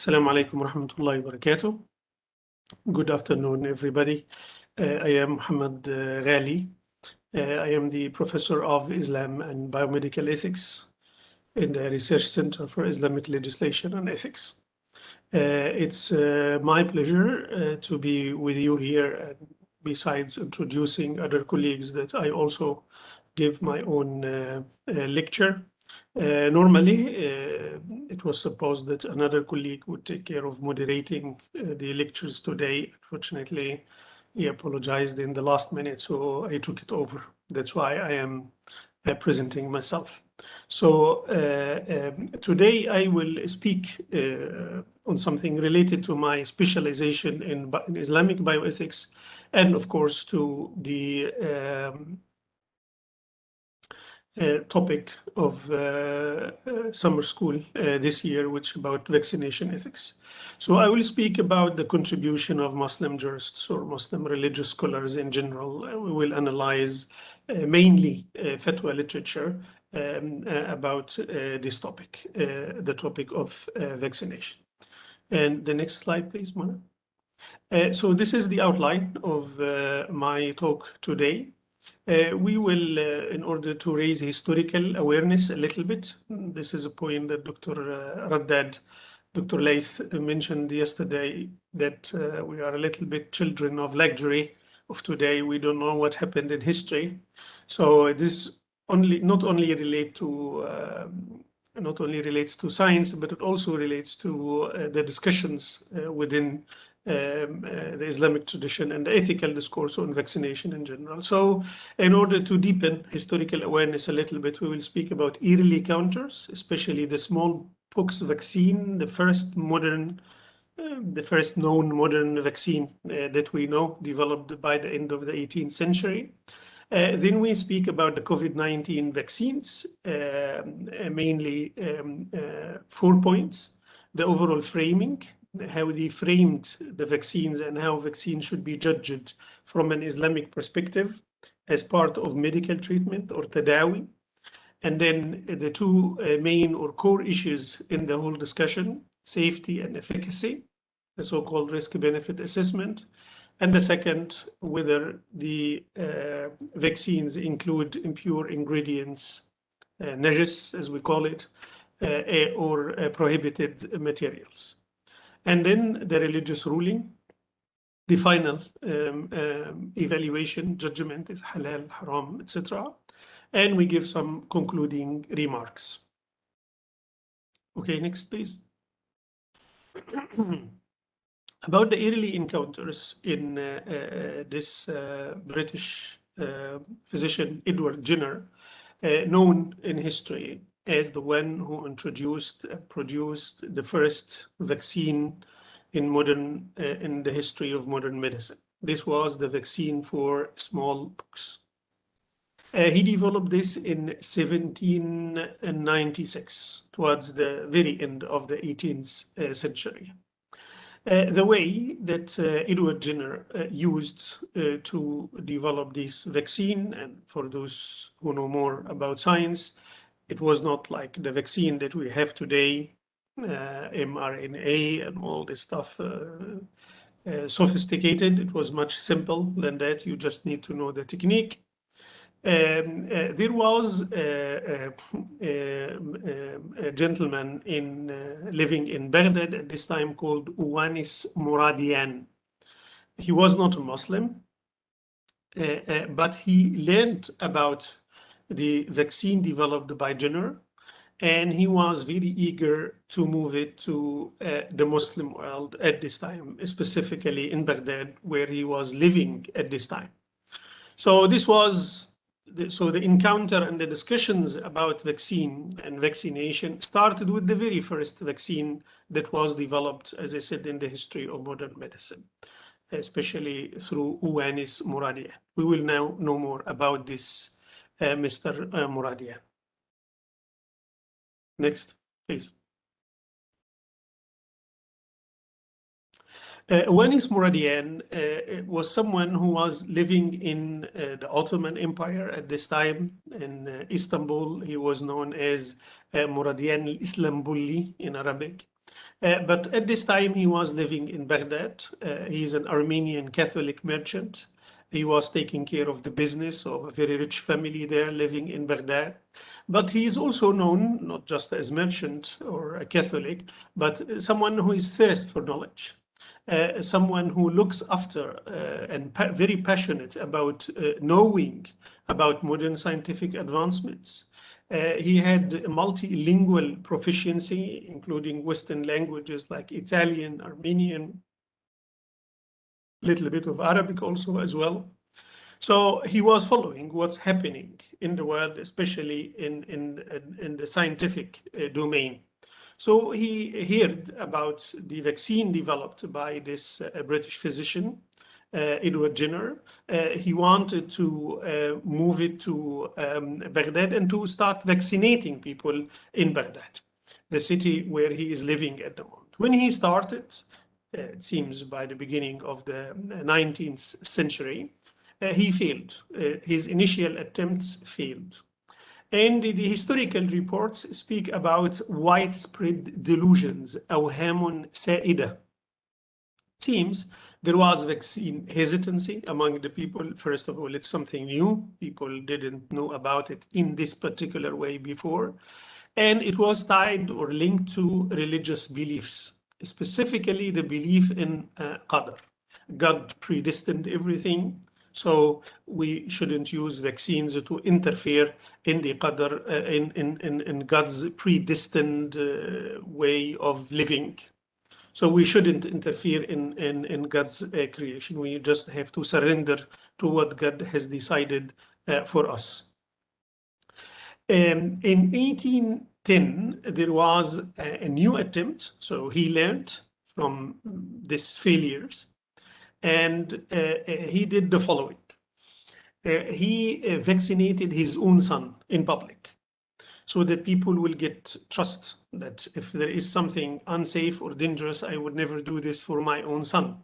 Assalamu alaikum wa rahmatullahi wa barakatuh. Good afternoon, everybody. I am Muhammad Ghali. I am the Professor of Islam and Biomedical Ethics in the Research Center for Islamic Legislation and Ethics. It's my pleasure to be with you here, and besides introducing other colleagues, that I also give my own lecture. Normally, it was supposed that another colleague would take care of moderating the lectures today. Unfortunately, he apologized in the last minute, so I took it over. That's why I am presenting myself. So today I will speak on something related to my specialization in Islamic bioethics, and of course to the topic of summer school this year, which is about vaccination ethics. So I will speak about the contribution of Muslim jurists or Muslim religious scholars in general. We will analyze mainly fatwa literature about this topic, the topic of vaccination. And the next slide, please, Mona. So this is the outline of my talk today. We will, in order to raise historical awareness a little bit, this is a point that Dr. Raddad, Dr. Laith mentioned yesterday, that we are a little bit children of luxury of today. We don't know what happened in history. So this not only relates to science, but it also relates to the discussions within the Islamic tradition and the ethical discourse on vaccination in general. So in order to deepen historical awareness a little bit, we will speak about early counters, especially the smallpox vaccine, the first known modern vaccine that we know, developed by the end of the 18th century. Then we speak about the COVID-19 vaccines, mainly 4 points: the overall framing, how they framed the vaccines and how vaccines should be judged from an Islamic perspective as part of medical treatment or tadawi. And then the two main or core issues in the whole discussion: safety and efficacy, the so-called risk-benefit assessment. And the second, whether the vaccines include impure ingredients, najis, as we call it, or prohibited materials. And then the religious ruling, the final evaluation, judgment is halal, haram, etc. And we give some concluding remarks. Okay, next, please. About the early encounters in this British physician, Edward Jenner, known in history as the one who introduced and produced the first vaccine in the history of modern medicine. This was the vaccine for smallpox. He developed this in 1796, towards the very end of the 18th century. The way that Edward Jenner used to develop this vaccine, and for those who know more about science, it was not like the vaccine that we have today, mRNA and all this stuff, sophisticated. It was much simpler than that. You just need to know the technique. There was a gentleman living in Baghdad at this time called Uwanis Muradian. He was not a Muslim, but he learned about the vaccine developed by Jenner, and he was very eager to move it to the Muslim world at this time, specifically in Baghdad, where he was living at this time. So this was the encounter and the discussions about vaccine and vaccination started with the very first vaccine that was developed, as I said, in the history of modern medicine, especially through Uwanis Muradian. We will now know more about this Mr. Muradian. Next, please. Uwanis Muradian was someone who was living in the Ottoman Empire at this time in Istanbul. He was known as Muradian al-Islambuli in Arabic. But at this time, he was living in Baghdad. He's an Armenian Catholic merchant. He was taking care of the business of a very rich family there living in Baghdad. But he is also known not just as merchant or a Catholic, but someone who is thirst for knowledge. Someone who looks after and very passionate about knowing about modern scientific advancements. He had multilingual proficiency, including Western languages like Italian, Armenian, a little bit of Arabic also as well. So he was following what's happening in the world, especially in the scientific domain. So he heard about the vaccine developed by this British physician, Edward Jenner. He wanted to move it to Baghdad and to start vaccinating people in Baghdad, the city where he is living at the moment. When he started, it seems by the beginning of the 19th century, he failed. His initial attempts failed. And the historical reports speak about widespread delusions, أوهام سائدة. Seems there was vaccine hesitancy among the people. First of all, it's something new. People didn't know about it in this particular way before. And it was tied or linked to religious beliefs, specifically the belief in Qadr. God predestined everything. So we shouldn't use vaccines to interfere in the Qadr, in God's predestined way of living. So we shouldn't interfere in God's creation. We just have to surrender to what God has decided for us. In 1810, there was a new attempt. So he learned from these failures. And he did the following. He vaccinated his own son in public so that people will get trust that if there is something unsafe or dangerous, I would never do this for my own son.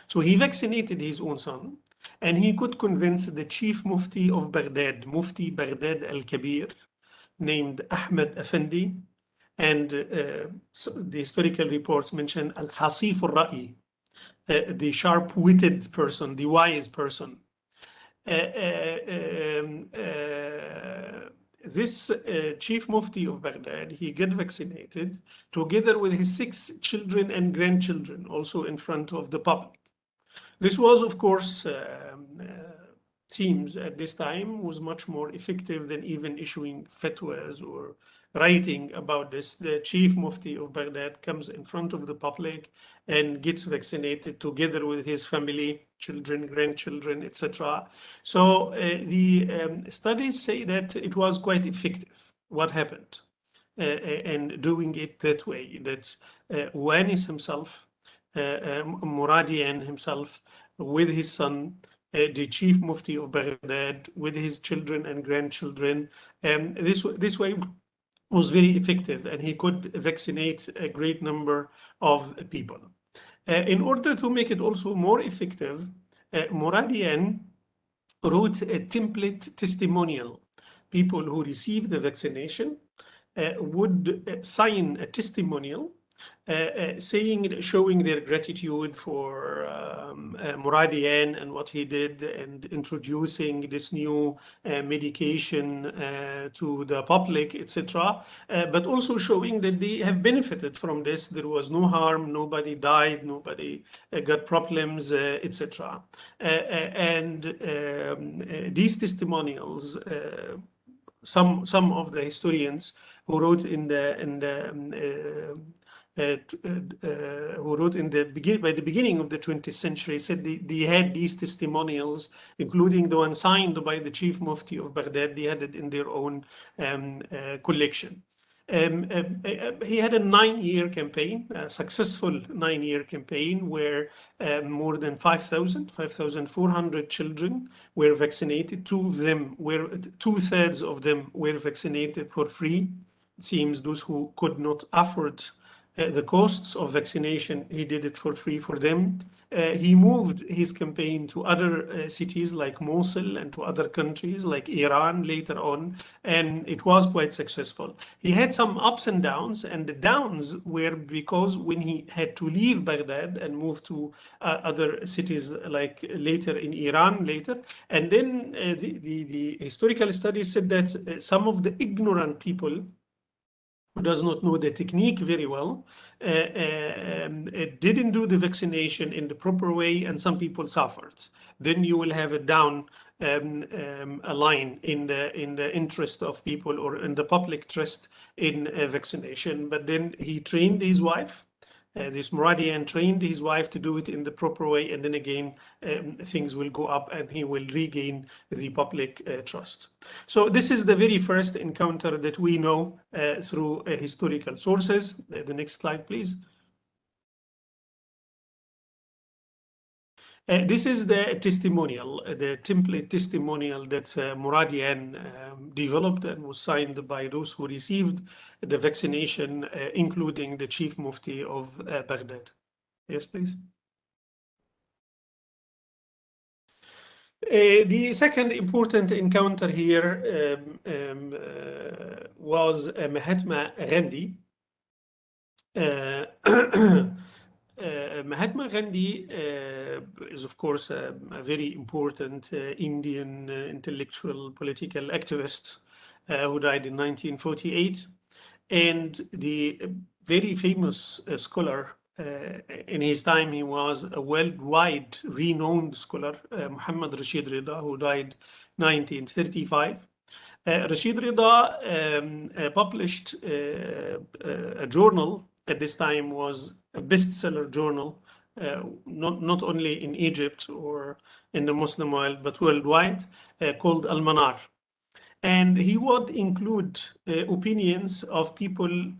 So he vaccinated his own son, and he could convince the chief mufti of Baghdad, Mufti Baghdad al-Kabir, named Ahmed Effendi, and the historical reports mention al-Hasif al-Ra'i, the sharp-witted person, the wise person. This chief mufti of Baghdad, he got vaccinated together with his 6 children and grandchildren, also in front of the public. This was, of course, seems at this time was much more effective than even issuing fatwas or writing about this. The chief mufti of Baghdad comes in front of the public and gets vaccinated together with his family, children, grandchildren, etc. So the studies say that it was quite effective, what happened, and doing it that way, that Wanis himself, Muradian himself, with his son, the chief mufti of Baghdad, with his children and grandchildren, this way was very effective, and he could vaccinate a great number of people. In order to make it also more effective, Muradian wrote a template testimonial. People who received the vaccination would sign a testimonial showing their gratitude for Muradian and what he did, and introducing this new medication to the public, etc. But also showing that they have benefited from this. There was no harm, nobody died, nobody got problems, etc. And these testimonials, some of the historians who wrote by the beginning of the 20th century said they had these testimonials, including the one signed by the chief mufti of Baghdad. They had it in their own collection. He had a 9-year campaign, a successful 9-year campaign, where more than 5,400 children were vaccinated. Two-thirds of them were vaccinated for free. It seems those who could not afford the costs of vaccination. He did it for free for them. He moved his campaign to other cities like Mosul and to other countries like Iran later on, and it was quite successful. He had some ups and downs, and the downs were because when he had to leave Baghdad and move to other cities like later in Iran later, and then the historical studies said that some of the ignorant people who does not know the technique very well, it didn't do the vaccination in the proper way, and some people suffered. Then you will have a down a line in the interest of people or in the public trust in vaccination. But then he trained his wife. This Muradian trained his wife to do it in the proper way, and then again things will go up and he will regain the public trust. So this is the very first encounter that we know through historical sources. The next slide, please. This is the testimonial, the template testimonial that Muradian developed and was signed by those who received the vaccination, including the chief mufti of Baghdad. Yes, please. The second important encounter here was Mahatma Gandhi. Mahatma Gandhi is, of course, a very important Indian intellectual political activist who died in 1948, and the very famous scholar. In his time, he was a worldwide renowned scholar, Muhammad Rashid Rida, who died 1935. Rashid Rida published a journal at this time, was a bestseller journal, not only in Egypt or in the Muslim world, but worldwide, called Al-Manar. And he would include opinions of people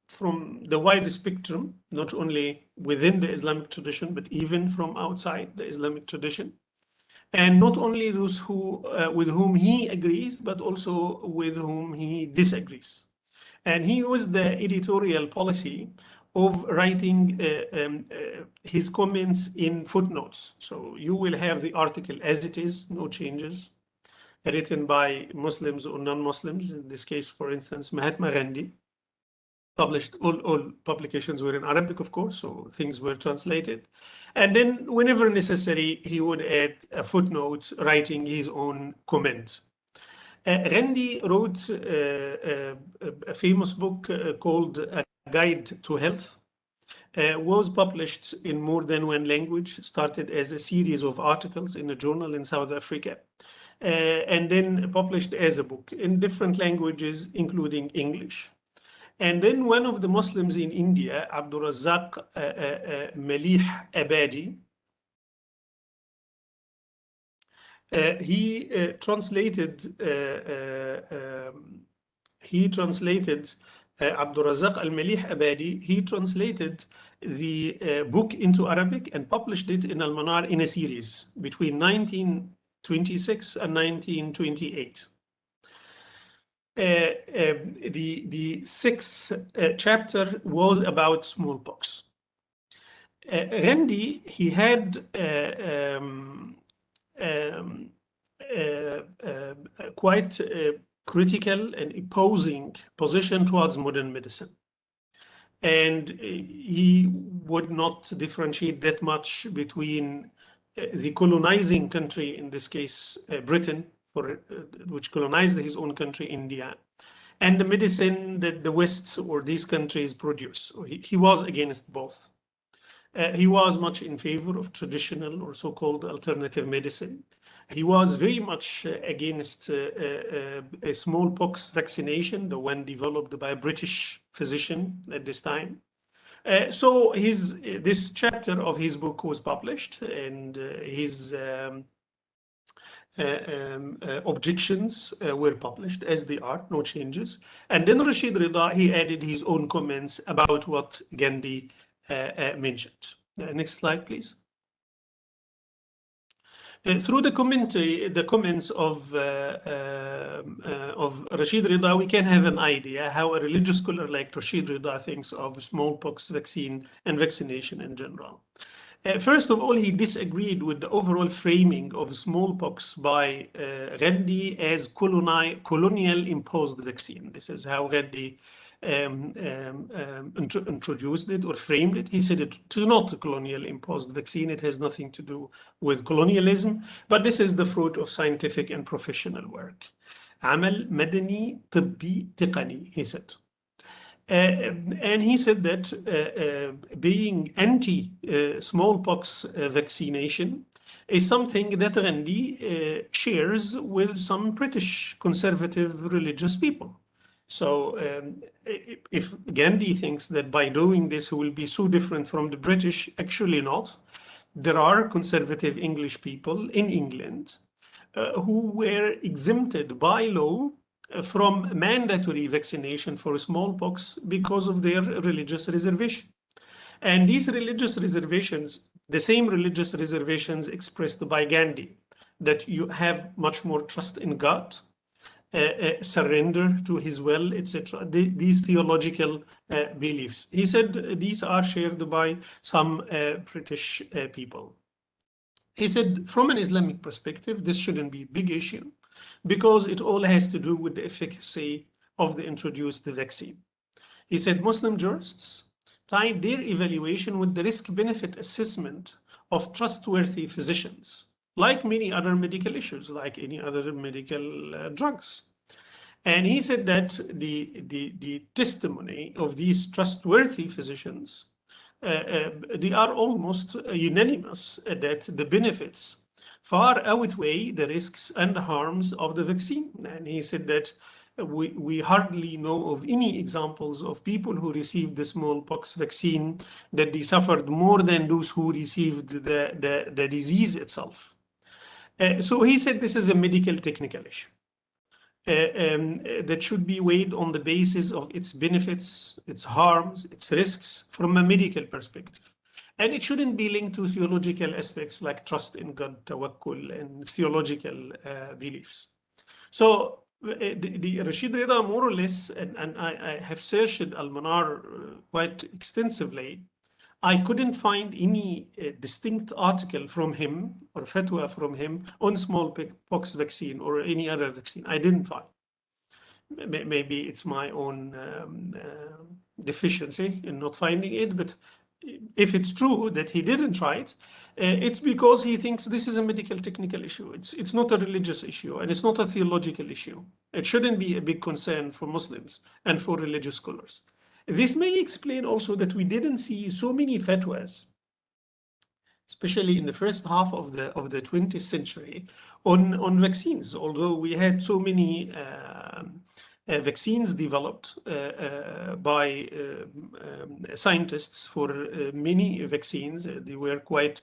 from the wide spectrum, not only within the Islamic tradition, but even from outside the Islamic tradition. And not only those who, with whom he agrees, but also with whom he disagrees. And he used the editorial policy of writing his comments in footnotes. So you will have the article as it is, no changes, written by Muslims or non-Muslims. In this case, for instance, Mahatma Gandhi published, all publications were in Arabic, of course, so things were translated. And then whenever necessary, he would add a footnote writing his own comment. Gandhi wrote a famous book called A Guide to Health, was published in more than one language, started as a series of articles in a journal in South Africa, and then published as a book in different languages, including English. And then one of the Muslims in India, Abdul Razzaq Malih Abadi, he translated Abdul Razzaq Al-Malih Abadi. He translated the book into Arabic and published it in Al-Manar in a series between 1926 and 1928. The sixth chapter was about smallpox. Gandhi, he had quite a critical and opposing position towards modern medicine. And he would not differentiate that much between the colonizing country, in this case, Britain, which colonized his own country, India, and the medicine that the West or these countries produce. He was against both. He was much in favor of traditional or so-called alternative medicine. He was very much against a smallpox vaccination, the one developed by a British physician at this time. So this chapter of his book was published, and his objections were published as they are, no changes. And then Rashid Rida, he added his own comments about what Gandhi mentioned. Next slide, please. Through the comments of Rashid Rida, we can have an idea how a religious scholar like Rashid Rida thinks of smallpox vaccine and vaccination in general. First of all, he disagreed with the overall framing of smallpox by Gandhi as colonial imposed vaccine. This is how Gandhi introduced it or framed it. He said it is not a colonial imposed vaccine. It has nothing to do with colonialism, but this is the fruit of scientific and professional work. عمل مدني طبي تقني, he said. And he said that being anti-smallpox vaccination is something that Gandhi shares with some British conservative religious people. So if Gandhi thinks that by doing this he will be so different from the British, actually not. There are conservative English people in England who were exempted by law from mandatory vaccination for smallpox because of their religious reservation. And these religious reservations, the same religious reservations expressed by Gandhi, that you have much more trust in God, surrender to his will, etc. These theological beliefs. He said these are shared by some British people. He said from an Islamic perspective, this shouldn't be a big issue because it all has to do with the efficacy of the introduced vaccine. He said Muslim jurists tied their evaluation with the risk-benefit assessment of trustworthy physicians, like many other medical issues, like any other medical drugs. And he said that the testimony of these trustworthy physicians, they are almost unanimous that the benefits far outweigh the risks and harms of the vaccine. And he said that we hardly know of any examples of people who received the smallpox vaccine that they suffered more than those who received the disease itself. So he said this is a medical technical issue that should be weighed on the basis of its benefits, its harms, its risks from a medical perspective. And it shouldn't be linked to theological aspects like trust in God, tawakkul, and theological beliefs. So the Rashid Rida, more or less, and I have searched Al-Manar quite extensively, I couldn't find any distinct article from him or fatwa from him on smallpox vaccine or any other vaccine. I didn't find. Maybe it's my own deficiency in not finding it, but if it's true that he didn't try it, it's because he thinks this is a medical technical issue. It's not a religious issue and it's not a theological issue. It shouldn't be a big concern for Muslims and for religious scholars. This may explain also that we didn't see so many fatwas, especially in the first half of the 20th century, on vaccines. Although we had so many vaccines developed by scientists for many vaccines. They were quite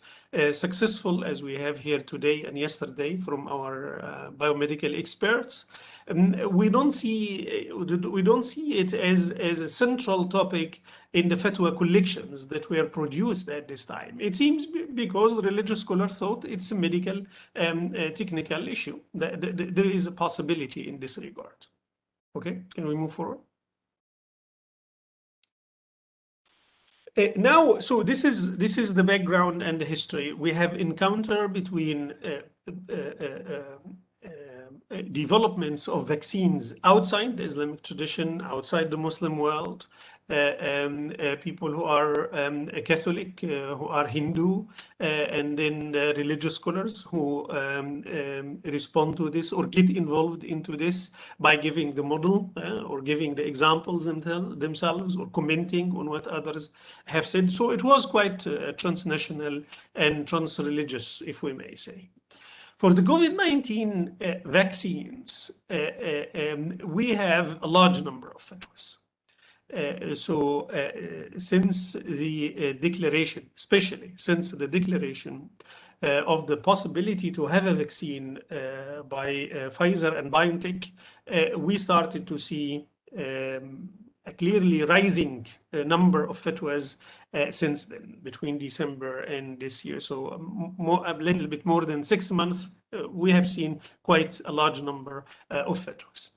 successful, as we have here today and yesterday from our biomedical experts. We don't see it as a central topic in the fatwa collections that were produced at this time. It seems because the religious scholar thought it's a medical technical issue. There is a possibility in this regard. Okay, can we move forward? Now, so this is the background and the history. We have encounter between developments of vaccines outside the Islamic tradition, outside the Muslim world, people who are Catholic, who are Hindu, and then religious scholars who respond to this or get involved into this by giving the model or giving the examples themselves or commenting on what others have said. So it was quite transnational and trans-religious, if we may say. For the COVID-19 vaccines, we have a large number of fatwas. Since the declaration, especially since the declaration of the possibility to have a vaccine by Pfizer and BioNTech, we started to see a clearly rising number of fatwas since then, between December and this year. So a little bit more than 6 months, we have seen quite a large number of fatwas.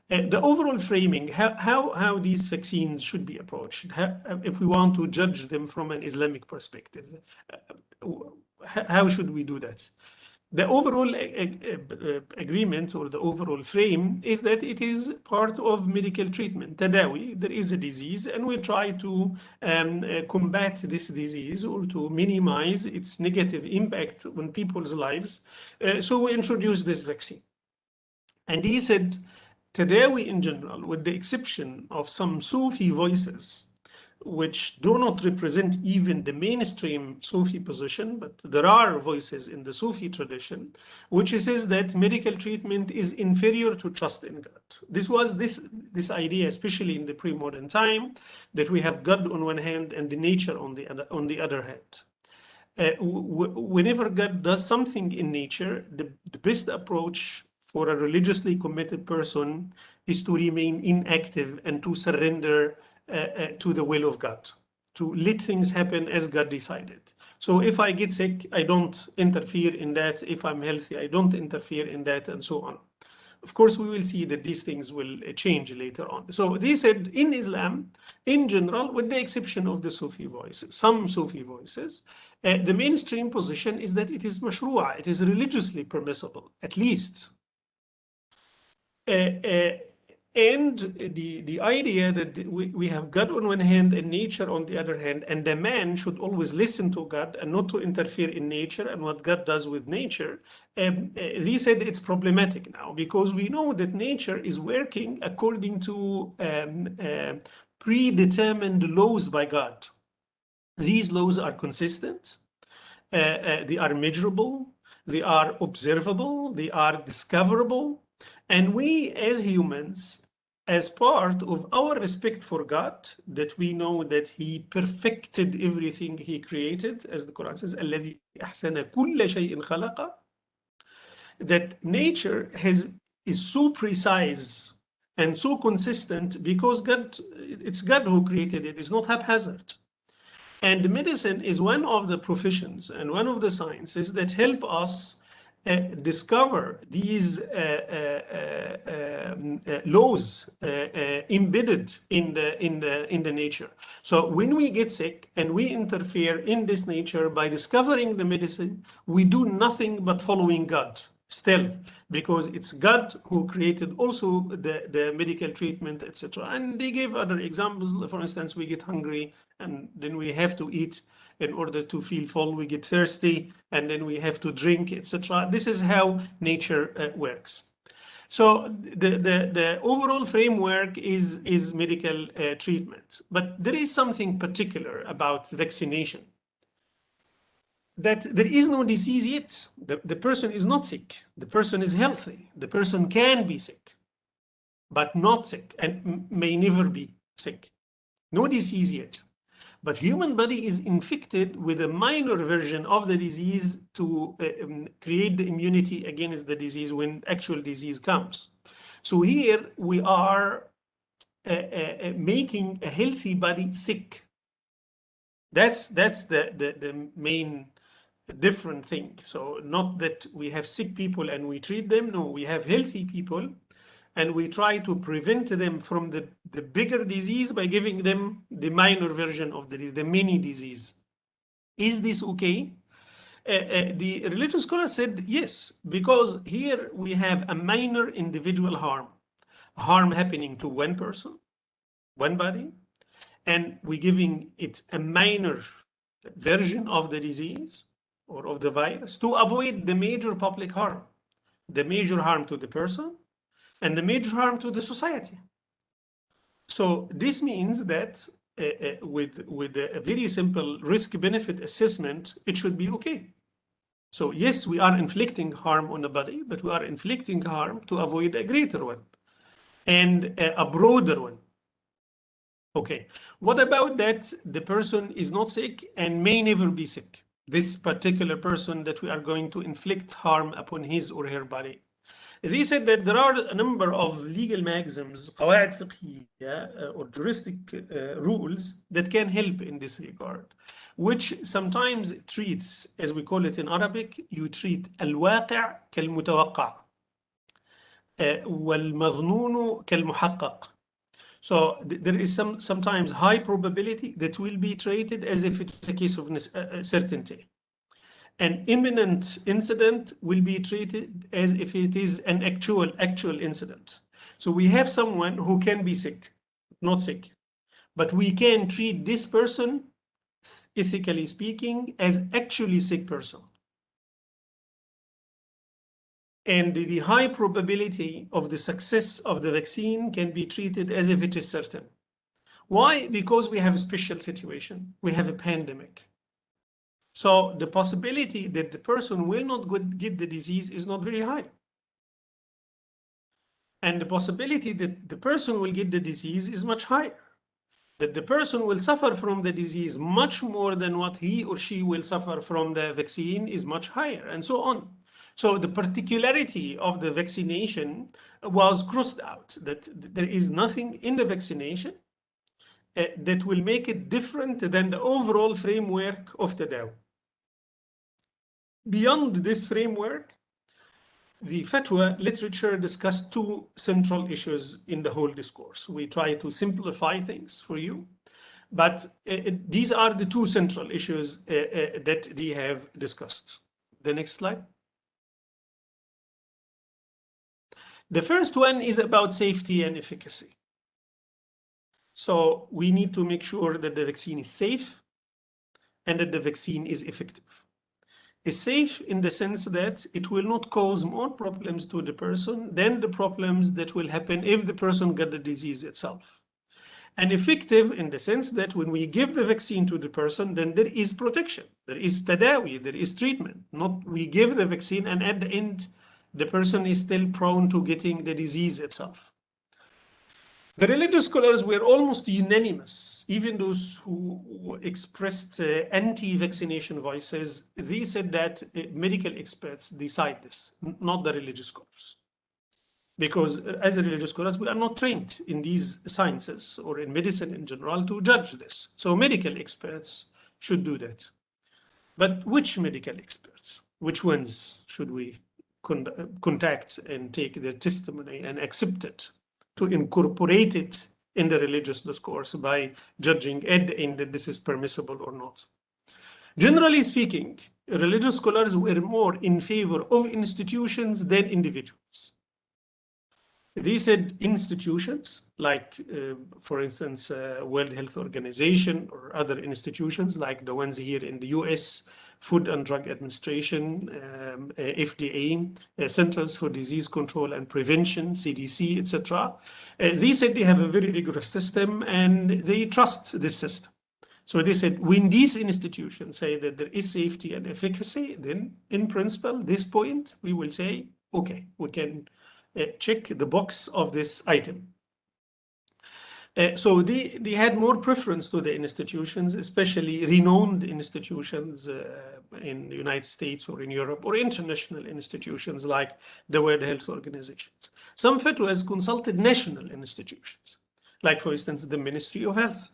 The overall framing, how these vaccines should be approached, if we want to judge them from an Islamic perspective, how should we do that? The overall agreement or the overall frame is that it is part of medical treatment. Tadawi, there is a disease, and we try to combat this disease or to minimize its negative impact on people's lives. So we introduced this vaccine. And he said, Tadawi in general, with the exception of some Sufi voices, which do not represent even the mainstream Sufi position, but there are voices in the Sufi tradition, which says that medical treatment is inferior to trust in God. This was this idea, especially in the pre-modern time, that we have God on one hand and the nature on the other hand. Whenever God does something in nature, the best approach for a religiously committed person is to remain inactive and to surrender to the will of God, to let things happen as God decided. So if I get sick, I don't interfere in that. If I'm healthy, I don't interfere in that, and so on. Of course, we will see that these things will change later on. So they said in Islam, in general, with the exception of the Sufi voices, some Sufi voices, the mainstream position is that it is mashru'a, it is religiously permissible, at least. And the idea that we have God on one hand and nature on the other hand, and the man should always listen to God and not to interfere in nature and what God does with nature, they said it's problematic now because we know that nature is working according to predetermined laws by God. These laws are consistent, they are measurable, they are observable, they are discoverable. And we as humans, as part of our respect for God, that we know that He perfected everything He created, as the Quran says, الَّذِي أَحْسَنَ كُلَّ شَيْءٍ خَلَقَ, that nature is so precise and so consistent because it's God who created it, it's not haphazard. And medicine is one of the professions and one of the sciences that help us discover these laws embedded in the nature. So when we get sick and we interfere in this nature by discovering the medicine, we do nothing but following God still, because it's God who created also the medical treatment, etc. And they gave other examples. For instance, we get hungry and then we have to eat in order to feel full. We get thirsty and then we have to drink, etc. This is how nature works. So the overall framework is medical treatment. But there is something particular about vaccination, that there is no disease yet. The person is not sick. The person is healthy. The person can be sick, but not sick and may never be sick. No disease yet. But human body is infected with a minor version of the disease to create the immunity against the disease when actual disease comes. So here we are making a healthy body sick. That's the main different thing. So not that we have sick people and we treat them. No, we have healthy people and we try to prevent them from the bigger disease by giving them the minor version of the mini disease. Is this okay? The religious scholar said yes, because here we have a minor individual harm happening to one person, one body, and we're giving it a minor version of the disease or of the virus to avoid the major public harm, the major harm to the person and the major harm to the society. So this means that with a very simple risk-benefit assessment, it should be okay. So yes, we are inflicting harm on the body, but we are inflicting harm to avoid a greater one and a broader one. Okay, what about that the person is not sick and may never be sick? This particular person that we are going to inflict harm upon his or her body. They said that there are a number of legal maxims, قواعد فقهية, or juristic rules that can help in this regard, which sometimes treats, as we call it in Arabic, you treat الواقع كالمتوقع والمظنون كالمحقق. So there is sometimes high probability that will be treated as if it's a case of certainty. An imminent incident will be treated as if it is an actual incident. So we have someone who can be sick, not sick, but we can treat this person, ethically speaking, as actually sick person. And the high probability of the success of the vaccine can be treated as if it is certain. Why? Because we have a special situation. We have a pandemic. So the possibility that the person will not get the disease is not very high. And the possibility that the person will get the disease is much higher. That the person will suffer from the disease much more than what he or she will suffer from the vaccine is much higher, and so on. So the particularity of the vaccination was crossed out, that there is nothing in the vaccination that will make it different than the overall framework of the Tao. Beyond this framework, the fatwa literature discussed two central issues in the whole discourse. We try to simplify things for you, but these are the two central issues that they have discussed. The next slide. The first one is about safety and efficacy. So we need to make sure that the vaccine is safe and that the vaccine is effective. Is safe in the sense that it will not cause more problems to the person than the problems that will happen if the person got the disease itself. And effective in the sense that when we give the vaccine to the person, then there is protection, there is tadawi, there is treatment. Not we give the vaccine and at the end, the person is still prone to getting the disease itself. The religious scholars were almost unanimous, even those who expressed anti-vaccination voices. They said that medical experts decide this, not the religious scholars. Because as religious scholars, we are not trained in these sciences or in medicine in general to judge this. So medical experts should do that. But which medical experts? Which ones should we contact and take their testimony and accept it, to incorporate it in the religious discourse by judging at the end that this is permissible or not? Generally speaking, religious scholars were more in favor of institutions than individuals. They said institutions like, for instance, World Health Organization or other institutions like the ones here in the US, Food and Drug Administration, FDA, Centers for Disease Control and Prevention, CDC, etc. They said they have a very rigorous system and they trust this system. So they said when these institutions say that there is safety and efficacy, then in principle, this point, we will say, okay, we can check the box of this item. So they had more preference to the institutions, especially renowned institutions in the United States or in Europe, or international institutions like the World Health Organization. Some fatwas consulted national institutions, like for instance, the Ministry of Health.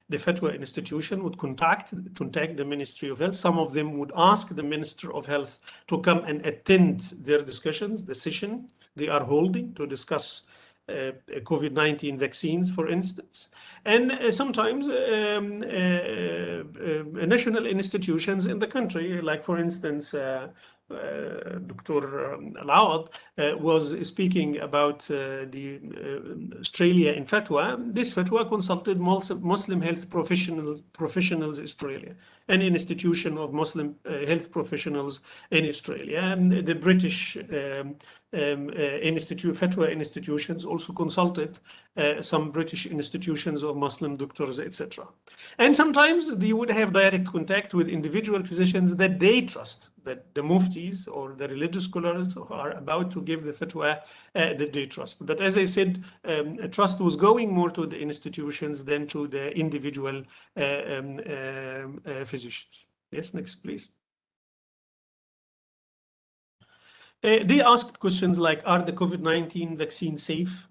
The fatwa institution would contact the Ministry of Health. Some of them would ask the Minister of Health to come and attend their discussions, the session they are holding to discuss COVID-19 vaccines, for instance. And sometimes national institutions in the country, like for instance, Dr. Al was speaking about the Australia in fatwa. This fatwa consulted Muslim health professionals Australia, an institution of Muslim health professionals in Australia. And the British fatwa institutions also consulted some British institutions of Muslim doctors, etc. And sometimes they would have direct contact with individual physicians that they trust, that the muftis or the religious scholars who are about to give the fatwa that they trust. But as I said, trust was going more to the institutions than to the individual physicians. Yes, next, please. They asked questions like, are the COVID-19 vaccines safe?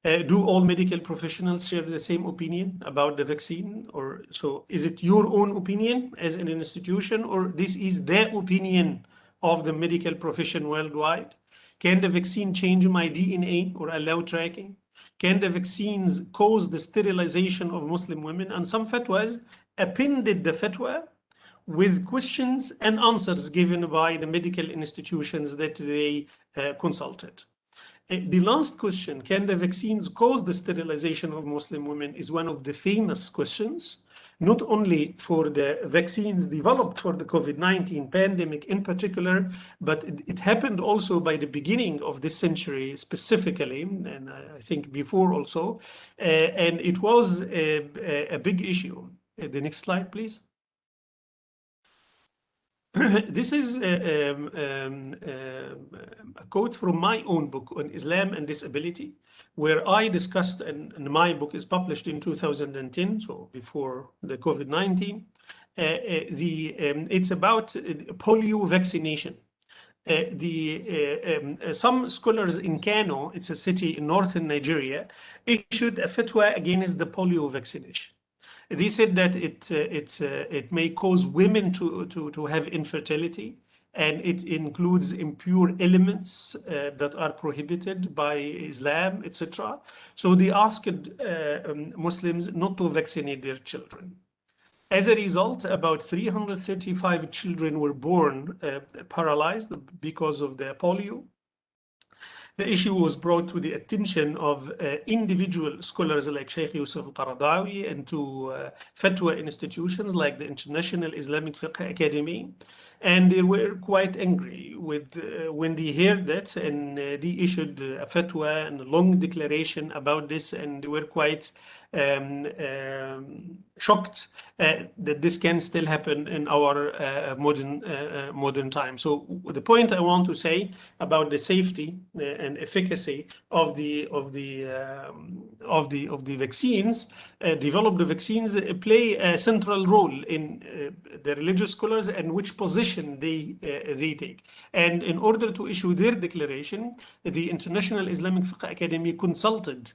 Do all medical professionals share the same opinion about the vaccine? Or so is it your own opinion as an institution, or this is the opinion of the medical profession worldwide? Can the vaccine change my DNA or allow tracking? Can the vaccines cause the sterilization of Muslim women? And some fatwas appended the fatwa with questions and answers given by the medical institutions that they consulted. The last question, can the vaccines cause the sterilization of Muslim women, is one of the famous questions, not only for the vaccines developed for the COVID-19 pandemic in particular, but it happened also by the beginning of this century specifically, and I think before also, and it was a big issue. The next slide, please. This is a quote from my own book on Islam and disability, where I discussed, and my book is published in 2010, so before the COVID-19. It's about polio vaccination. Some scholars in Kano, it's a city in northern Nigeria, issued a fatwa against the polio vaccination. They said that it may cause women to have infertility, and it includes impure elements that are prohibited by Islam, etc. So they asked Muslims not to vaccinate their children. As a result, about 335 children were born paralyzed because of the polio. The issue was brought to the attention of individual scholars like Sheikh Yusuf al-Qaradawi and to fatwa institutions like the International Islamic Fiqh Academy. And they were quite angry with when they heard that, and they issued a fatwa and a long declaration about this, and they were quite shocked that this can still happen in our modern time. So the point I want to say about the safety and efficacy of the vaccines, developed vaccines play a central role in the religious scholars and which position they take. And in order to issue their declaration, the International Islamic Fiqh Academy consulted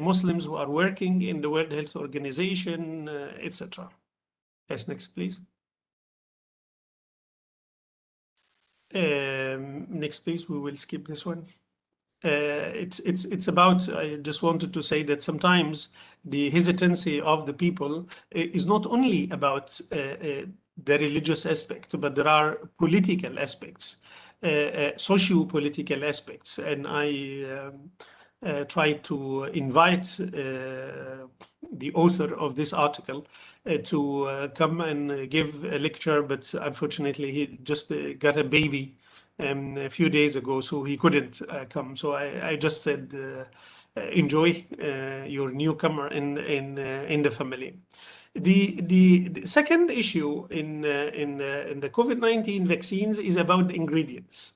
Muslims who are working in the World Health Organization, etc. Yes, next, please. Next, please. We will skip this one. It's about, I just wanted to say that sometimes the hesitancy of the people is not only about the religious aspect, but there are political aspects, socio-political aspects, and I try to invite the author of this article to come and give a lecture, but unfortunately he just got a baby a few days ago, so he couldn't come. So I just said, enjoy your newcomer in the family. The second issue in the COVID-19 vaccines is about the ingredients,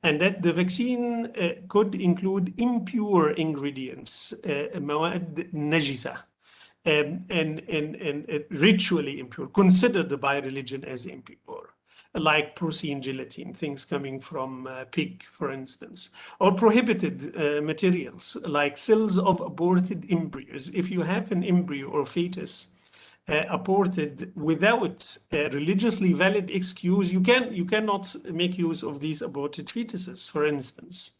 and that the vaccine could include impure ingredients, مواد نجسة, and ritually impure, considered by religion as impure, like porcine gelatin, things coming from pig, for instance, or prohibited materials like cells of aborted embryos. If you have an embryo or fetus aborted without a religiously valid excuse, you cannot make use of these aborted fetuses, for instance.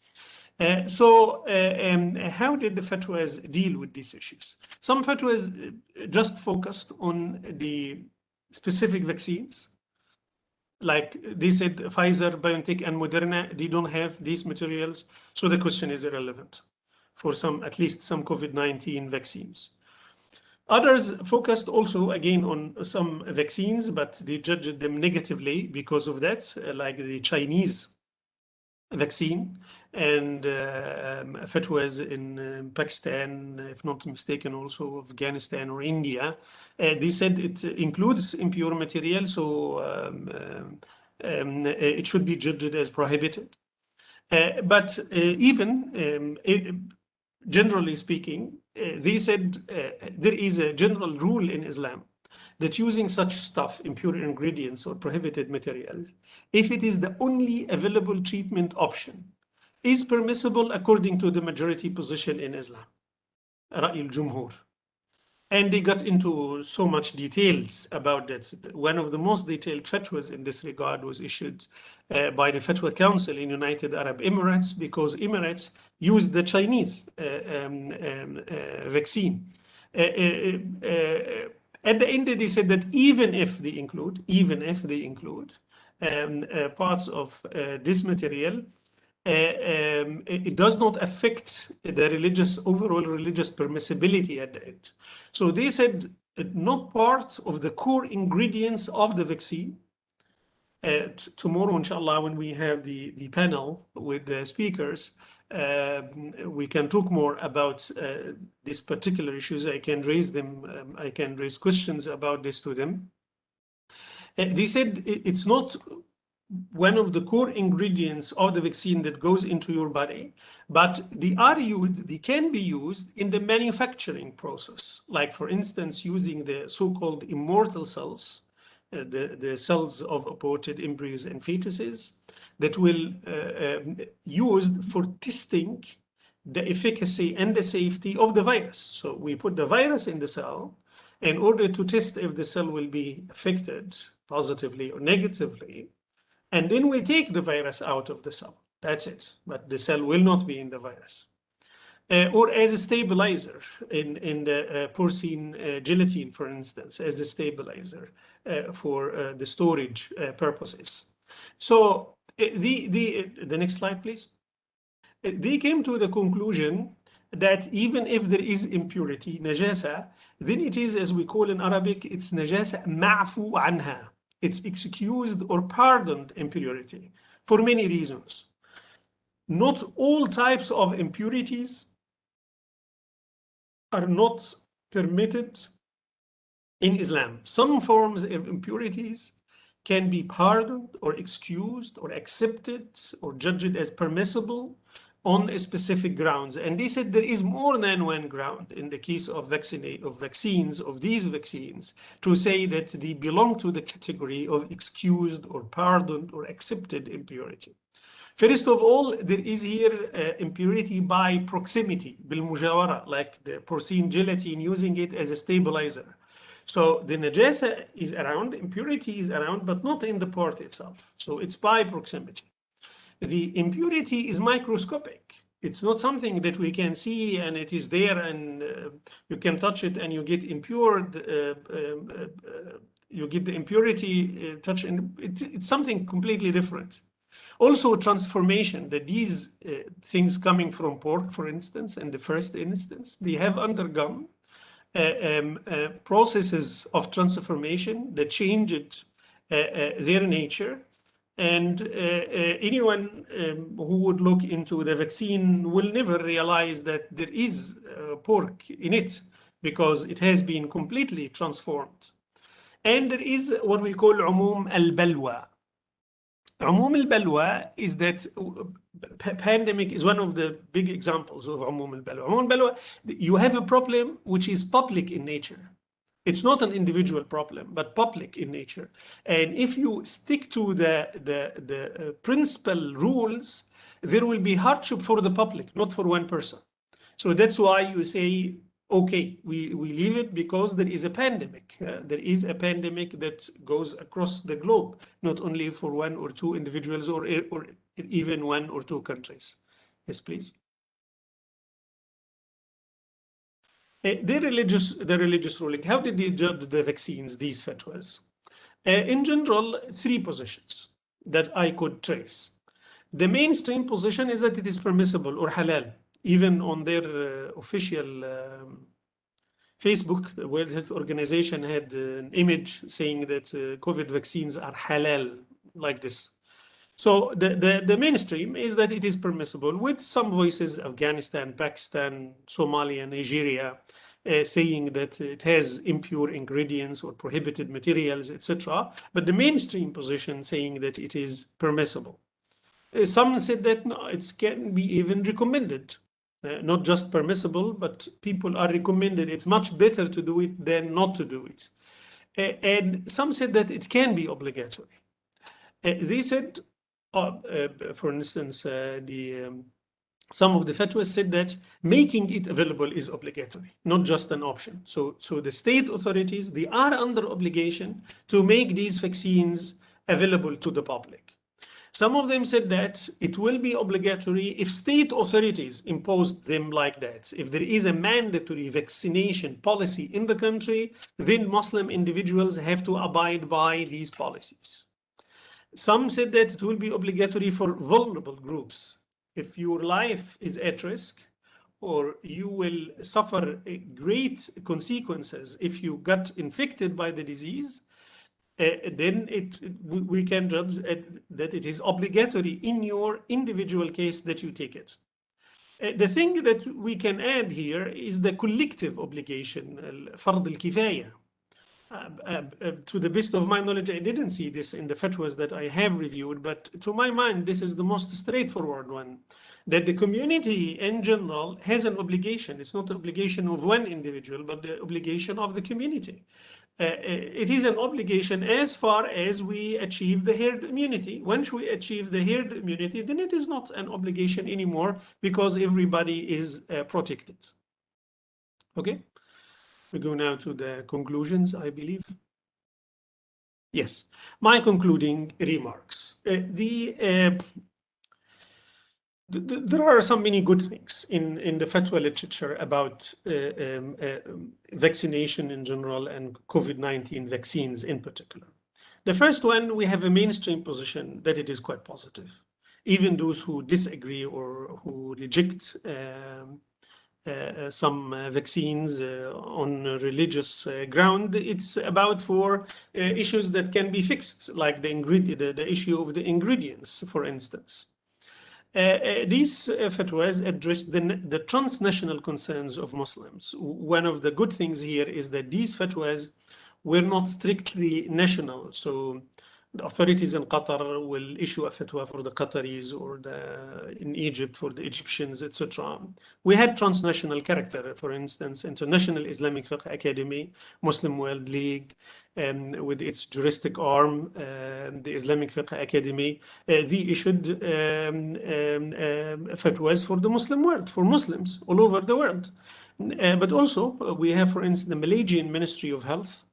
So how did the fatwas deal with these issues? Some fatwas just focused on the specific vaccines. Like they said, Pfizer, BioNTech, and Moderna, they don't have these materials, so the question is irrelevant for at least some COVID-19 vaccines. Others focused also again on some vaccines, but they judged them negatively because of that, like the Chinese vaccine and fatwas in Pakistan, if not mistaken, also Afghanistan or India. They said it includes impure material, so it should be judged as prohibited. But even generally speaking, they said there is a general rule in Islam that using such stuff, impure ingredients or prohibited materials, if it is the only available treatment option, is permissible according to the majority position in Islam, رأي الجمهور. And they got into so much details about that. One of the most detailed fatwas in this regard was issued by the Fatwa Council in United Arab Emirates, because Emirates used the Chinese vaccine. At the end, they said that even if they include parts of this material, it does not affect the overall religious permissibility at the end. So they said not part of the core ingredients of the vaccine. Tomorrow, inshallah, when we have the panel with the speakers, we can talk more about these particular issues. I can raise them. I can raise questions about this to them. They said it's not one of the core ingredients of the vaccine that goes into your body, but they can be used in the manufacturing process. Like, for instance, using the so-called immortal cells, the cells of aborted embryos and fetuses, that will used for testing the efficacy and the safety of the virus. So we put the virus in the cell in order to test if the cell will be affected positively or negatively. And then we take the virus out of the cell. That's it. But the cell will not be in the virus. Or as a stabilizer in the porcine gelatin, for instance, as a stabilizer for the storage purposes. So the next slide, please. They came to the conclusion that even if there is impurity, najasa, then it is, as we call in Arabic, it's najasa ma'fu anha. It's excused or pardoned impurity for many reasons. Not all types of impurities are not permitted in Islam. Some forms of impurities can be pardoned or excused or accepted or judged as permissible on a specific grounds. And they said there is more than one ground in the case of vaccines, of these vaccines, to say that they belong to the category of excused or pardoned or accepted impurity. First of all, there is here impurity by proximity, بالمجاورة, like the porcine gelatin, using it as a stabilizer. So the najasa is around, impurity is around, but not in the part itself. So it's by proximity. The impurity is microscopic. It's not something that we can see and it is there and you can touch it and you get impure. You get the impurity touch, and it's something completely different. Also, transformation, that these things coming from pork, for instance, in the first instance, they have undergone processes of transformation that changed their nature. And anyone who would look into the vaccine will never realize that there is pork in it, because it has been completely transformed. And there is what we call umum al-balwa. Umum al-balwa is that pandemic is one of the big examples of umum al-balwa. Umum al-balwa, you have a problem which is public in nature. It's not an individual problem, but public in nature. And if you stick to the principal rules, there will be hardship for the public, not for one person. So that's why you say, okay, we leave it because there is a pandemic. There is a pandemic that goes across the globe, not only for one or two individuals or even one or two countries. Yes, please. The religious ruling. How did they judge the vaccines, these fatwas? In general, three positions that I could trace. The mainstream position is that it is permissible or halal. Even on their official Facebook, the World Health Organization had an image saying that COVID vaccines are halal, like this. So the mainstream is that it is permissible, with some voices, Afghanistan, Pakistan, Somalia, Nigeria, saying that it has impure ingredients or prohibited materials, etc. But the mainstream position saying that it is permissible. Some said that no, it can be even recommended. Not just permissible, but people are recommended. It's much better to do it than not to do it. And some said that it can be obligatory. They said, for instance, some of the fatwas said that making it available is obligatory, not just an option. So the state authorities, they are under obligation to make these vaccines available to the public. Some of them said that it will be obligatory if state authorities impose them like that. If there is a mandatory vaccination policy in the country, then Muslim individuals have to abide by these policies. Some said that it will be obligatory for vulnerable groups. If your life is at risk, or you will suffer great consequences if you got infected by the disease, then we can judge that it is obligatory in your individual case that you take it. The thing that we can add here is the collective obligation, fard al-kifaya. To the best of my knowledge, I didn't see this in the fatwas that I have reviewed, but to my mind, this is the most straightforward one, that the community in general has an obligation. It's not an obligation of one individual, but the obligation of the community. It is an obligation as far as we achieve the herd immunity. Once we achieve the herd immunity, then it is not an obligation anymore because everybody is protected. Okay? We go now to the conclusions, I believe. Yes, my concluding remarks. There are so many good things in the fatwa literature about vaccination in general and COVID-19 vaccines in particular. The first one, we have a mainstream position that it is quite positive. Even those who disagree or who reject some vaccines on religious ground, it's about for issues that can be fixed, like the issue of the ingredients, for instance. These fatwas address the transnational concerns of Muslims. One of the good things here is that these fatwas were not strictly national. So the authorities in Qatar will issue a fatwa for the Qataris, or in Egypt for the Egyptians, etc. We had transnational character, for instance, International Islamic Fiqh Academy, Muslim World League, with its juristic arm, the Islamic Fiqh Academy, they issued fatwas for the Muslim world, for Muslims all over the world. But also we have, for instance, the Malaysian Ministry of Health,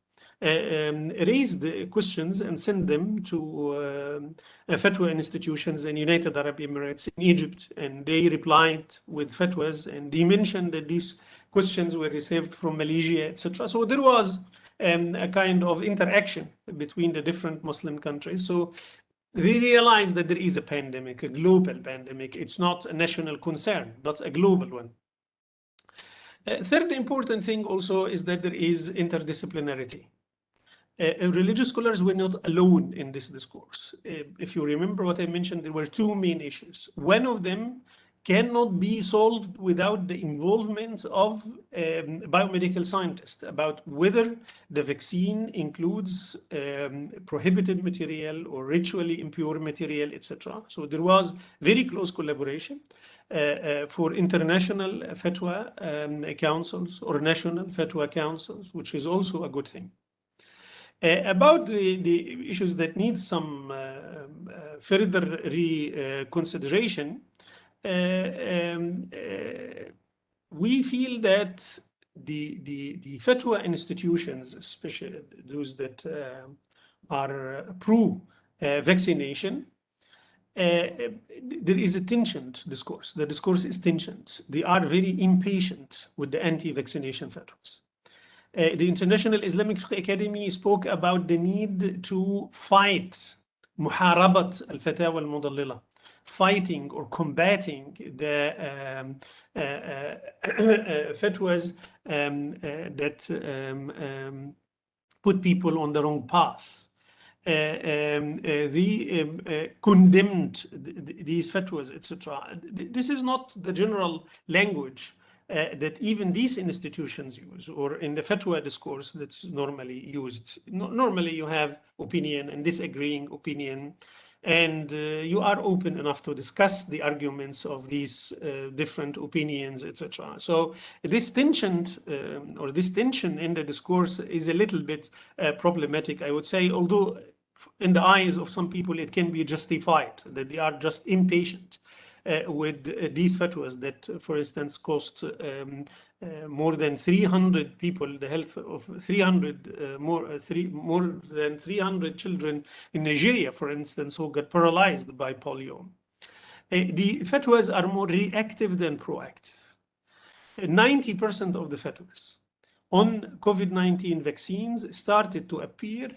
raised questions and send them to fatwa institutions in United Arab Emirates, in Egypt, and they replied with fatwas, and they mentioned that these questions were received from Malaysia, etc. So there was a kind of interaction between the different Muslim countries. So they realized that there is a pandemic, a global pandemic. It's not a national concern, but a global one. Third important thing also is that there is interdisciplinarity. Religious scholars were not alone in this discourse. If you remember what I mentioned, there were two main issues. One of them cannot be solved without the involvement of biomedical scientists about whether the vaccine includes prohibited material or ritually impure material, etc. So there was very close collaboration for international fatwa councils or national fatwa councils, which is also a good thing. About the issues that need some further reconsideration, we feel that the fatwa institutions, especially those that are pro-vaccination, there is a tensioned discourse. The discourse is tensioned. They are very impatient with the anti-vaccination fatwas. The International Islamic Fiqh Academy spoke about the need to fight muharabat al-fatawa al-mudallila, fighting or combating the fatwas that put people on the wrong path. They condemned these fatwas, etc. This is not the general language that even these institutions use, or in the fatwa discourse that's normally used. Normally you have opinion and disagreeing opinion, and you are open enough to discuss the arguments of these different opinions, etc. So this tension or this tension in the discourse is a little bit problematic, I would say, although in the eyes of some people it can be justified, that they are just impatient with these fatwas that, for instance, cost more than 300 people, the health of 300 more than 300 children in Nigeria, for instance, who got paralyzed by polio. The fatwas are more reactive than proactive. 90% of the fatwas on COVID-19 vaccines started to appear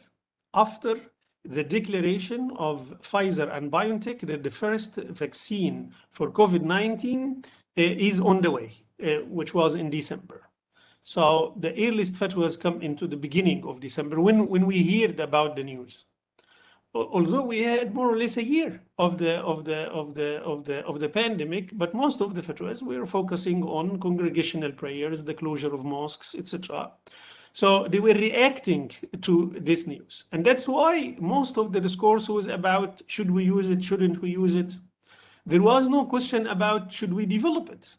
after the declaration of Pfizer and BioNTech that the first vaccine for COVID-19 is on the way, which was in December. So the earliest fatwas come into the beginning of December when we heard about the news. Although we had more or less a year of the pandemic, but most of the fatwas were focusing on congregational prayers, the closure of mosques, etc. So they were reacting to this news, and that's why most of the discourse was about should we use it, shouldn't we use it. There was no question about should we develop it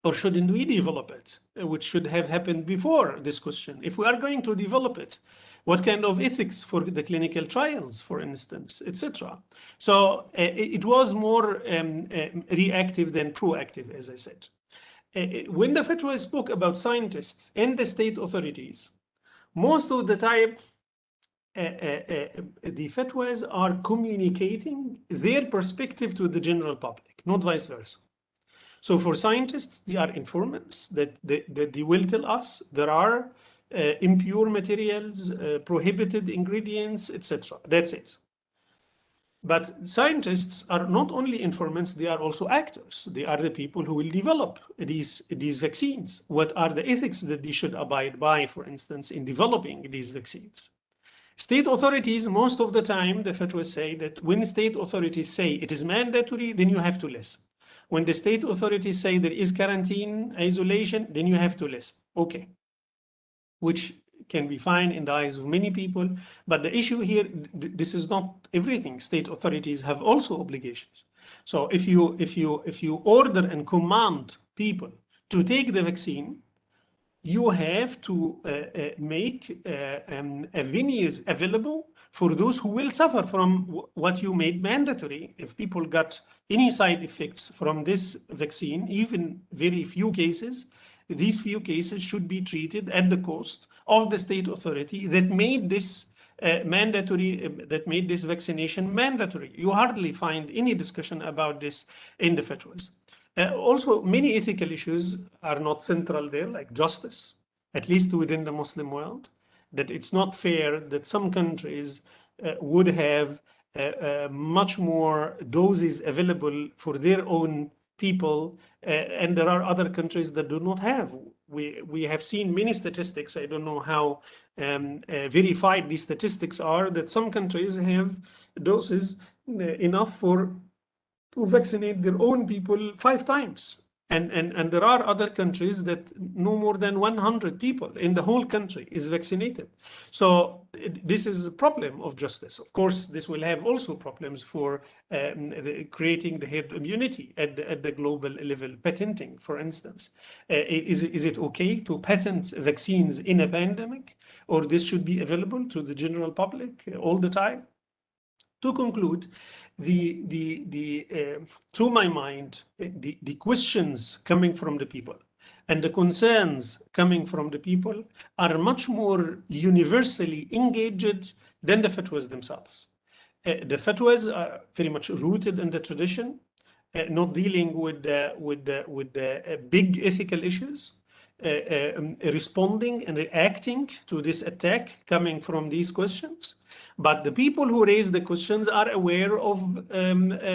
or shouldn't we develop it, which should have happened before this question. If we are going to develop it, what kind of ethics for the clinical trials, for instance, etc. So it was more reactive than proactive, as I said. When the fatwa spoke about scientists and the state authorities, most of the time the fatwas are communicating their perspective to the general public, not vice versa. So for scientists, they are informants that they will tell us there are impure materials, prohibited ingredients, etc. That's it. But scientists are not only informants, they are also actors. They are the people who will develop these vaccines. What are the ethics that they should abide by, for instance, in developing these vaccines? State authorities, most of the time, the fatwas say that when state authorities say it is mandatory, then you have to listen. When the state authorities say there is quarantine, isolation, then you have to listen. Okay. Which can be fine in the eyes of many people. But the issue here, this is not everything. State authorities have also obligations. So if you order and command people to take the vaccine, you have to make avenues available for those who will suffer from what you made mandatory. If people got any side effects from this vaccine, even very few cases, these few cases should be treated at the cost of the state authority that made this that made this vaccination mandatory. You hardly find any discussion about this in the fatwas. Also, many ethical issues are not central there, like justice, at least within the Muslim world, that it's not fair that some countries would have much more doses available for their own people, and there are other countries that do not have. We have seen many statistics. I don't know how verified these statistics are, that some countries have doses enough to vaccinate their own people 5 times. And there are other countries that no more than 100 people in the whole country is vaccinated. So this is a problem of justice. Of course, this will have also problems for creating the herd immunity at the global level, patenting, for instance. Is it okay to patent vaccines in a pandemic, or this should be available to the general public all the time? To conclude, to my mind, the questions coming from the people and the concerns coming from the people are much more universally engaged than the fatwas themselves. The fatwas are very much rooted in the tradition, not dealing with the big ethical issues, responding and reacting to this attack coming from these questions. But the people who raise the questions are aware of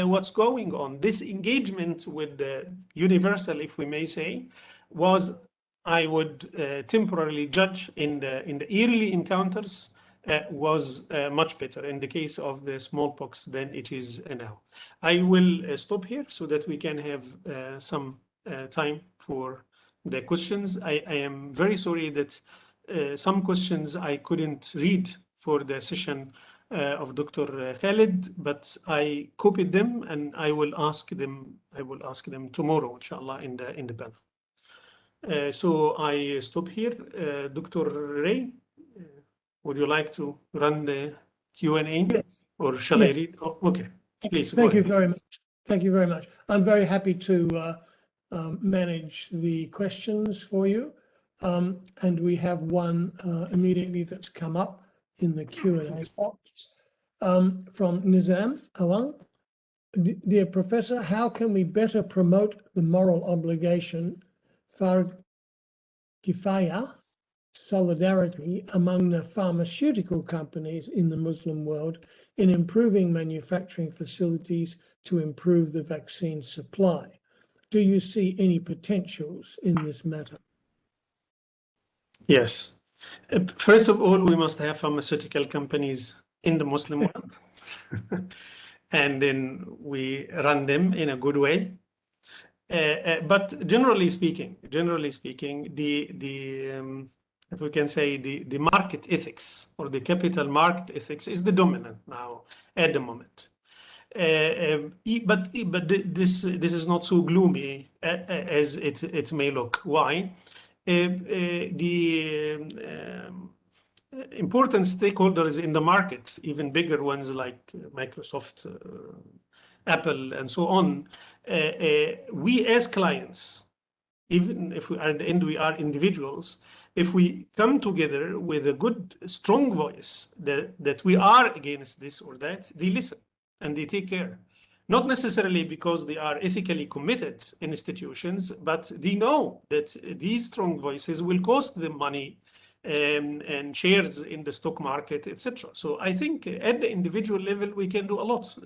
what's going on. This engagement with the universal, if we may say, was, I would temporarily judge in the early encounters, was much better in the case of the smallpox than it is now. I will stop here so that we can have some time for the questions. I am very sorry that some questions I couldn't read for the session of Dr. Khalid, but I copied them and I will ask them tomorrow, inshallah, in the panel. So I stop here. Dr. Ray, would you like to run the Q&A? Yes. Or shall I read? Oh, okay, please. Thank you very much. Thank you very much. I'm very happy to manage the questions for you. And we have one immediately that's come up in the Q&A box from Nizam Awang. Dear Professor, how can we better promote the moral obligation, fard kifaya, solidarity among the pharmaceutical companies in the Muslim world in improving manufacturing facilities to improve the vaccine supply? Do you see any potentials in this matter? Yes. First of all, we must have pharmaceutical companies in the Muslim world. And then we run them in a good way. But generally speaking, if we can say the market ethics or the capital market ethics is the dominant now at the moment. But this is not so gloomy as it may look. Why? The important stakeholders in the market, even bigger ones like Microsoft, Apple, and so on, we as clients, even if we are at the end we are individuals, if we come together with a good, strong voice that we are against this or that, they listen and they take care. Not necessarily because they are ethically committed institutions, but they know that these strong voices will cost them money and shares in the stock market, etc. So I think at the individual level, we can do a lot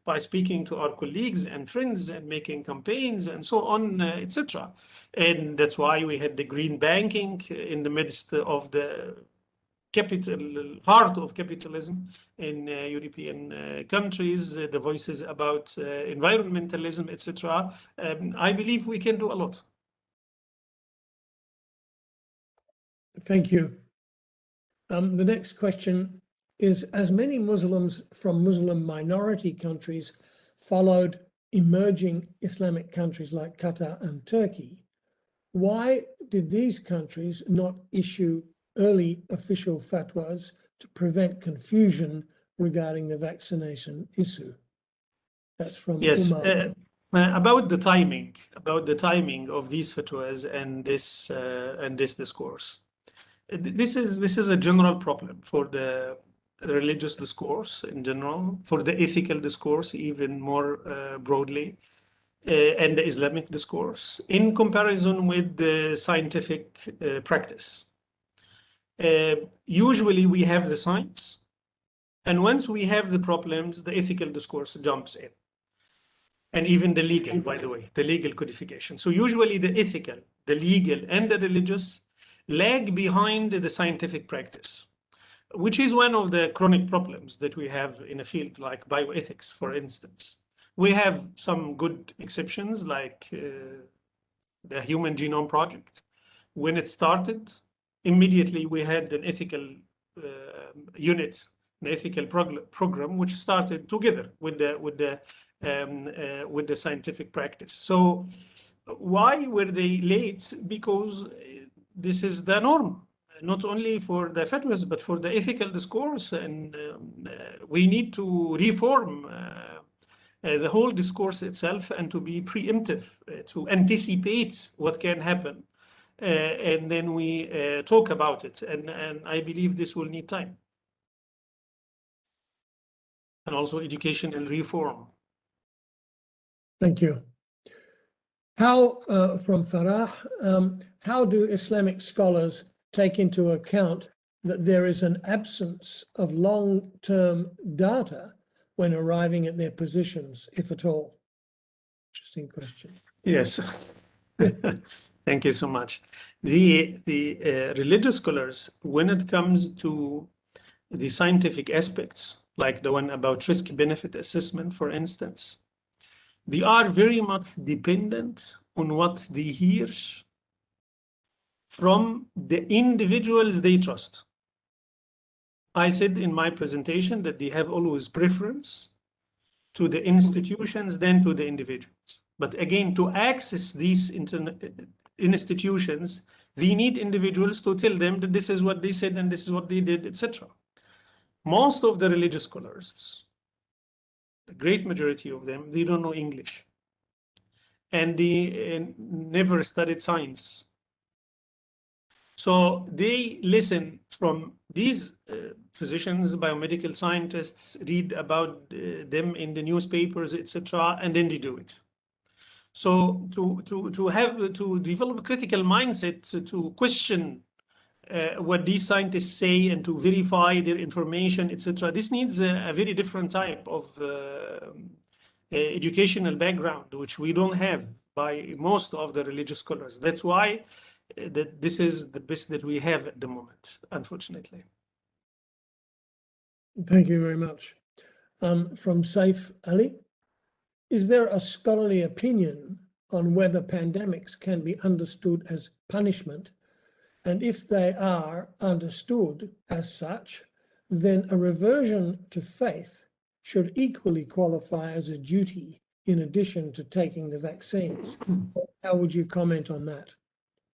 by speaking to our colleagues and friends and making campaigns and so on, etc. And that's why we had the green banking in the midst of the heart of capitalism in European countries, the voices about environmentalism, etc. I believe we can do a lot. Thank you. The next question is, as many Muslims from Muslim minority countries followed emerging Islamic countries like Qatar and Turkey, why did these countries not issue early official fatwas to prevent confusion regarding the vaccination issue? That's from Umar. About the timing of these fatwas and this discourse. This is a general problem for the religious discourse in general, for the ethical discourse even more broadly, and the Islamic discourse in comparison with the scientific practice. Usually we have the science, and once we have the problems, the ethical discourse jumps in. And even the legal, by the way, the legal codification. So usually the ethical, the legal, and the religious lag behind the scientific practice, which is one of the chronic problems that we have in a field like bioethics, for instance. We have some good exceptions like the Human Genome Project. When it started, immediately we had an ethical unit, an ethical program, which started together with the scientific practice. So why were they late? Because this is the norm, not only for the fatwas, but for the ethical discourse. And we need to reform the whole discourse itself and to be preemptive, to anticipate what can happen. And then we talk about it. And I believe this will need time. And also education and reform. Thank you. How, from Farah, how do Islamic scholars take into account that there is an absence of long-term data when arriving at their positions, if at all? Interesting question. Yes. Thank you so much. The religious scholars, when it comes to the scientific aspects, like the one about risk-benefit assessment, for instance, they are very much dependent on what they hear from the individuals they trust. I said in my presentation that they have always preference to the institutions than to the individuals. But again, to access these institutions, they need individuals to tell them that this is what they said and this is what they did, etc. Most of the religious scholars, the great majority of them, they don't know English. And they never studied science. So they listen from these physicians, biomedical scientists, read about them in the newspapers, etc., and then they do it. So to develop a critical mindset to question what these scientists say and to verify their information, etc., this needs a very different type of educational background, which we don't have by most of the religious scholars. That's why that this is the best that we have at the moment, unfortunately. Thank you very much. From Saif Ali, is there a scholarly opinion on whether pandemics can be understood as punishment? And if they are understood as such, then a reversion to faith should equally qualify as a duty in addition to taking the vaccines. How would you comment on that?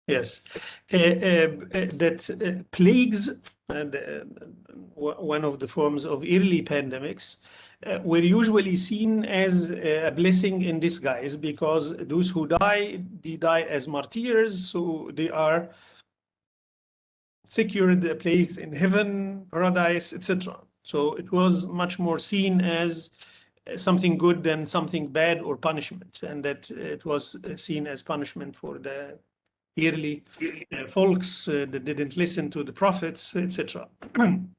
Yes, that plagues, one of the forms of early pandemics, were usually seen as a blessing in disguise, because those who die, they die as martyrs, so they are secured a place in heaven, paradise, etc. So it was much more seen as something good than something bad or punishment, and that it was seen as punishment for the early folks that didn't listen to the prophets, etc.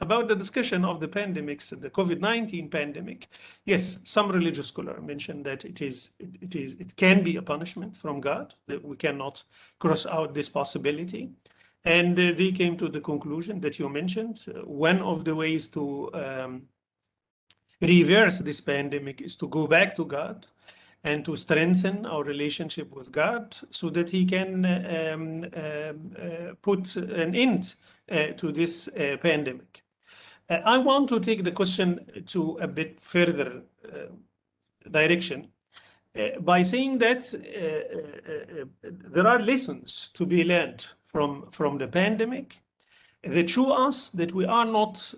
About the discussion of the pandemics, the COVID-19 pandemic, yes, some religious scholar mentioned that it can be a punishment from God, that we cannot cross out this possibility. And they came to the conclusion that you mentioned. One of the ways to reverse this pandemic is to go back to God and to strengthen our relationship with God so that He can put an end to this pandemic. I want to take the question to a bit further direction by saying that there are lessons to be learned from the pandemic that show us that we are not,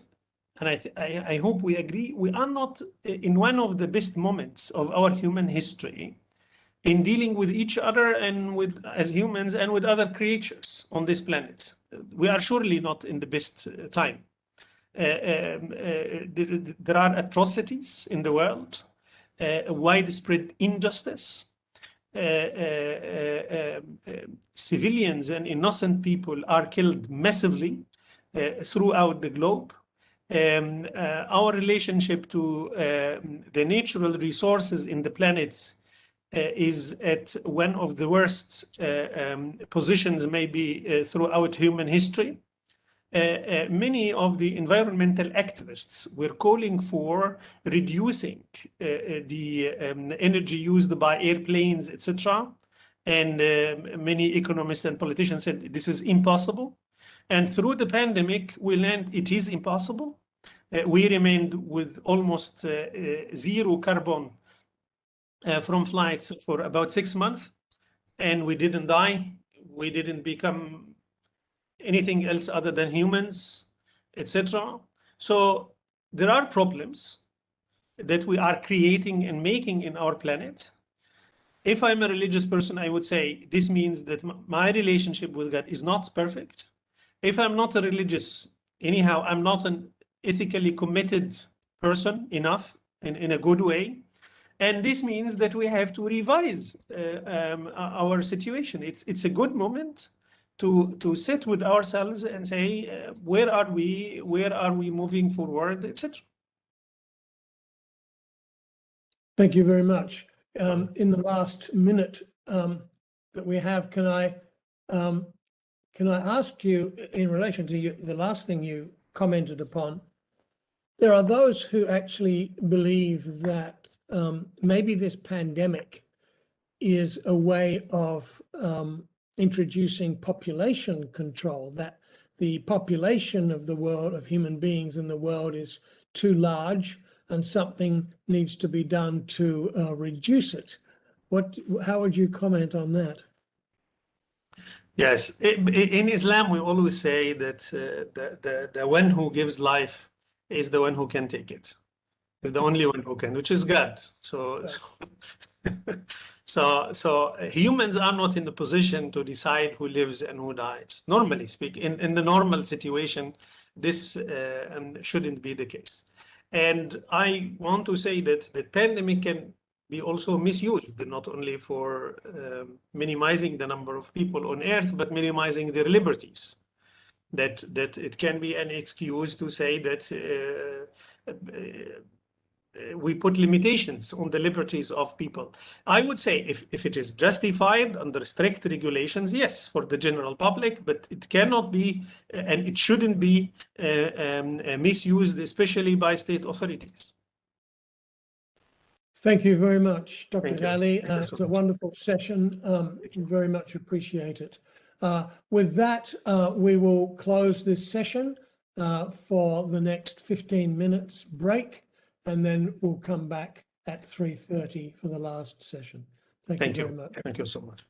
and I hope we agree, we are not in one of the best moments of our human history in dealing with each other and with as humans and with other creatures on this planet. We are surely not in the best time. There are atrocities in the world, widespread injustice. Civilians and innocent people are killed massively throughout the globe. Our relationship to the natural resources in the planet is at one of the worst positions maybe throughout human history. Many of the environmental activists were calling for reducing the energy used by airplanes, etc. And many economists and politicians said this is impossible. And through the pandemic, we learned it is impossible. We remained with almost zero carbon from flights for about 6 months, and we didn't die. We didn't become anything else other than humans, etc. So there are problems that we are creating and making in our planet. If I'm a religious person, I would say this means that my relationship with God is not perfect. If I'm not a religious, anyhow, I'm not an ethically committed person enough in a good way. And this means that we have to revise our situation. It's a good moment to sit with ourselves and say, where are we moving forward, etc. Thank you very much. In the last minute that we have, can I ask you, in relation to the last thing you commented upon, there are those who actually believe that maybe this pandemic is a way of introducing population control, that the population of the world, of human beings in the world, is too large and something needs to be done to reduce it. How would you comment on that? Yes, in Islam, we always say that the one who gives life is the one who can take it. Is the only one who can, which is God. So humans are not in the position to decide who lives and who dies. Normally speaking, in the normal situation, this shouldn't be the case. And I want to say that the pandemic can be also misused, not only for minimizing the number of people on Earth, but minimizing their liberties. That it can be an excuse to say that we put limitations on the liberties of people. I would say if it is justified under strict regulations, yes, for the general public, but it cannot be and it shouldn't be misused, especially by state authorities. Thank you very much, Dr. Ali. It's a wonderful session. Very much appreciate it. With that, we will close this session for the next 15 minutes break, and then we'll come back at 3:30 for the last session. Thank you very much. Thank you so much.